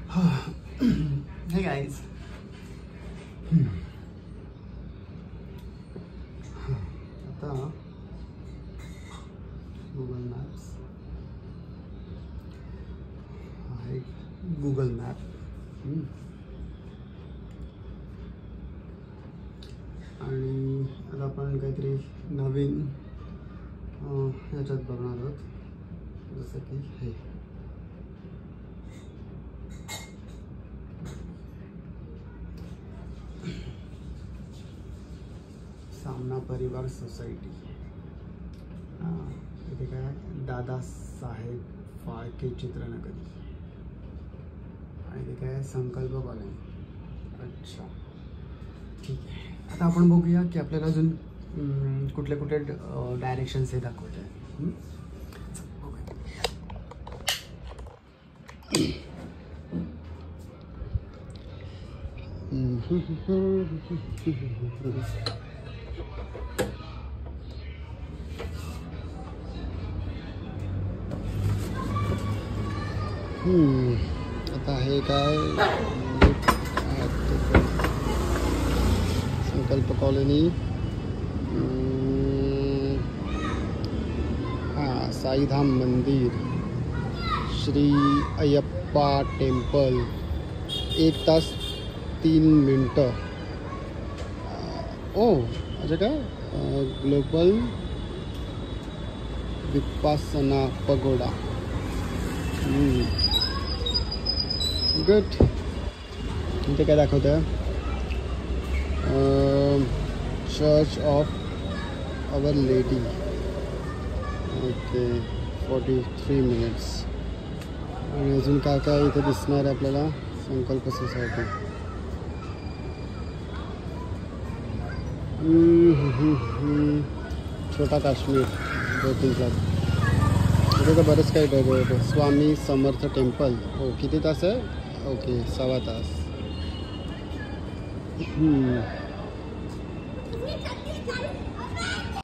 Hey guys. आता Google maps आहे. Google map आणि आता आपण काहीतरी नवीन ह्याच्यात बघणार आहोत, जसं की हे सामना परिवार सोसायटी. इथे काय दादासाहेब फाळके चित्रनगरी आणि इथे काय संकल्प कॉलनी. अच्छा ठीक आहे. आता आपण बघूया की आपल्याला अजून कुठले कुठले डायरेक्शन्स हे दाखवत आहे. आता हे काय संकल्प कॉलनी. हां, साईधाम मंदिर, श्री अय्यप्पा टेम्पल, 1 तास 3 मिनटं. अच्छा काय ग्लोबल विपासना पगोडा. गुड. इथे काय दाखवतं आहे? Church of our lady. Okay, 43 minutes. आणि अजून काय काय इथे दिसणार आहे आपल्याला? संकल्प सोसायटी. छोटा काश्मीर 2-3 क्लास. इथे तर बरंच काही बघायचं. स्वामी समर्थ टेम्पल. हो, किती तास आहे? ओके, 6 तास.